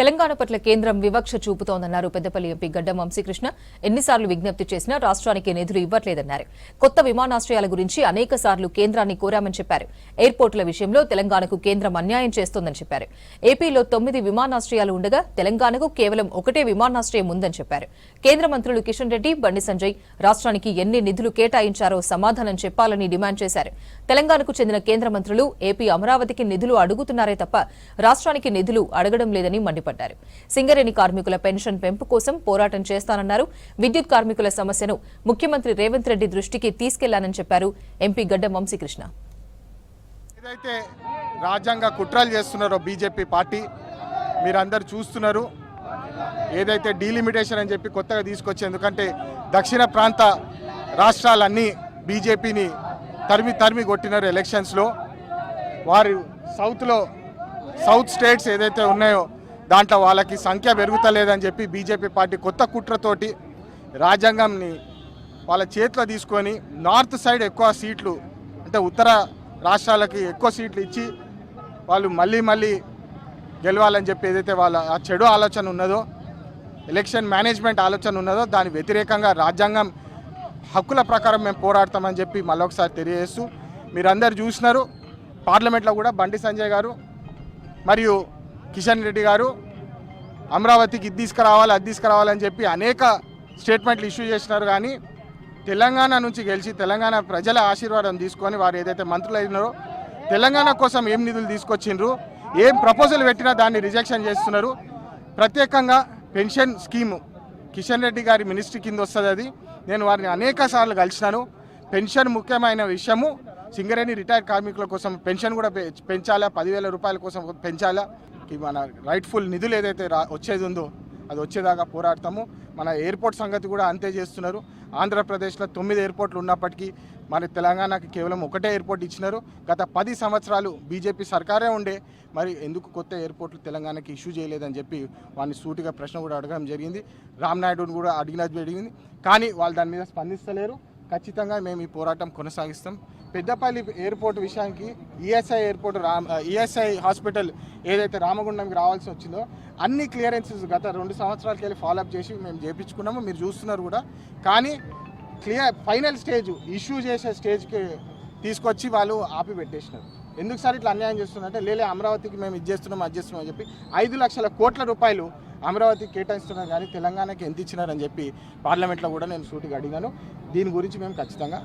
తెలంగాణ పట్ల కేంద్రం వివక్ష చూపుతోందన్నారు పెద్దపల్లి ఎంపీ గడ్డం వంశీకృష్ణ. ఎన్నిసార్లు విజ్ఞప్తి చేసినా రాష్ట్రానికి నిధులు ఇవ్వట్లేదన్నారు. కొత్త విమానాశ్రయాల గురించి అనేక సార్లు కేంద్రాన్ని కోరామని చెప్పారు. ఎయిర్పోర్టుల విషయంలో తెలంగాణకు కేంద్రం అన్యాయం చేస్తోందని చెప్పారు. ఏపీలో 9 విమానాశ్రయాలు ఉండగా తెలంగాణకు కేవలం ఒకటే విమానాశ్రయం ఉందని చెప్పారు. కేంద్ర మంత్రులు కిషన్ రెడ్డి, బండి సంజయ్ రాష్ట్రానికి ఎన్ని నిధులు కేటాయించారో సమాధానం చెప్పాలని డిమాండ్ చేశారు. తెలంగాణకు చెందిన కేంద్ర మంత్రులు ఏపీ అమరావతికి నిధులు అడుగుతున్నారే తప్ప రాష్ట్రానికి నిధులు అడగడం లేదని మండిపడ్డారు. సింగరేణి కార్మికుల పెన్షన్ పెంపు కోసం పోరాటం చేస్తానన్నారు. విద్యుత్ కార్మికుల సమస్యను ముఖ్యమంత్రి రేవంత్ రెడ్డి దృష్టికి తీసుకెళ్లానని చెప్పారు ఎంపీ గడ్డం వంశీకృష్ణ. ఏదైతే రాజ్యాంగ కుట్రలు చేస్తున్నారో బీజేపీ పార్టీ మీరందరూ చూస్తున్నారు. ఏదైతే డీలిమిటేషన్ అని చెప్పి కొత్తగా తీసుకొచ్చి, ఎందుకంటే దక్షిణ ప్రాంత రాష్ట్రాలన్నీ బీజేపీని తరిమి కొట్టినారు ఎలక్షన్స్లో. వారు సౌత్ స్టేట్స్ ఏదైతే ఉన్నాయో దాంట్లో వాళ్ళకి సంఖ్య పెరుగుతలేదని చెప్పి బీజేపీ పార్టీ కొత్త కుట్రతోటి రాజ్యాంగంని వాళ్ళ చేతిలో తీసుకొని నార్త్ సైడ్ ఎక్కువ సీట్లు, అంటే ఉత్తర రాష్ట్రాలకి ఎక్కువ సీట్లు ఇచ్చి వాళ్ళు మళ్ళీ గెలవాలని చెప్పి ఏదైతే వాళ్ళ ఆ చెడు ఆలోచన ఉన్నదో, ఎలక్షన్ మేనేజ్మెంట్ ఆలోచన ఉన్నదో దాని వ్యతిరేకంగా రాజ్యాంగం హక్కుల ప్రకారం మేము పోరాడతామని చెప్పి మళ్ళొకసారి తెలియజేస్తూ, మీరందరూ చూసినారు పార్లమెంట్లో కూడా బండి సంజయ్ గారు మరియు కిషన్ రెడ్డి గారు అమరావతికి ఇది తీసుకురావాలి అది తీసుకురావాలని చెప్పి అనేక స్టేట్మెంట్లు ఇష్యూ చేసినారు. కానీ తెలంగాణ నుంచి గెలిచి తెలంగాణ ప్రజల ఆశీర్వాదం తీసుకొని వారు ఏదైతే మంత్రులు అయినారో తెలంగాణ కోసం ఏం నిధులు తీసుకొచ్చిండ్రు, ఏం ప్రపోజల్ పెట్టినా దాన్ని రిజెక్షన్ చేస్తున్నారు. ప్రత్యేకంగా పెన్షన్ స్కీము కిషన్ రెడ్డి గారి మినిస్ట్రీ కింద వస్తుంది. అది నేను వారిని అనేక సార్లు కలిసినాను. పెన్షన్ ముఖ్యమైన విషయము. సింగరేణి రిటైర్డ్ కార్మికుల కోసం పెన్షన్ కూడా పెంచాలా, 10,000 రూపాయల కోసం పెంచాలా. మన రైట్ఫుల్ నిధులు ఏదైతే వచ్చేది ఉందో అది వచ్చేదాకా పోరాడతాము. మన ఎయిర్పోర్ట్ సంగతి కూడా అంతే చేస్తున్నారు. ఆంధ్రప్రదేశ్లో 9 ఎయిర్పోర్ట్లు ఉన్నప్పటికీ మరి తెలంగాణకి కేవలం ఒకటే ఎయిర్పోర్ట్ ఇచ్చినారు. గత 10 సంవత్సరాలు బీజేపీ సర్కారే ఉండే, మరి ఎందుకు కొత్త ఎయిర్పోర్ట్లు తెలంగాణకి ఇష్యూ చేయలేదని చెప్పి వాడిని సూటిగా ప్రశ్న కూడా అడగడం జరిగింది. రామ్నాయుడుని కూడా అడిగినది జరిగింది, కానీ వాళ్ళు దాని మీద స్పందిస్తలేరు. ఖచ్చితంగా మేము ఈ పోరాటం కొనసాగిస్తాం. పెద్దపల్లి ఎయిర్పోర్ట్ విషయానికి ఈఎస్ఐ హాస్పిటల్ ఏదైతే రామగుండంకి రావాల్సి వచ్చిందో అన్ని క్లియరెన్సెస్ గత 2 సంవత్సరాలకి వెళ్ళి ఫాలోఅప్ చేసి మేము చేయించుకున్నాము. మీరు చూస్తున్నారు కూడా. కానీ ఫైనల్ స్టేజ్ ఇష్యూ చేసే స్టేజ్కి తీసుకొచ్చి వాళ్ళు ఆపి పెట్టేసినారు. ఎందుకు సార్ ఇట్లా అన్యాయం చేస్తున్నారంటే, లేలే అమరావతికి మేము ఇది చేస్తున్నాం అది చేస్తున్నాం అని చెప్పి 5 లక్షల కోట్ల రూపాయలు అమరావతికి కేటాయిస్తున్నారు, కానీ తెలంగాణకి ఎంత ఇచ్చినారని చెప్పి పార్లమెంట్లో కూడా నేను సూటిగా అడిగాను. దీని గురించి మేము ఖచ్చితంగా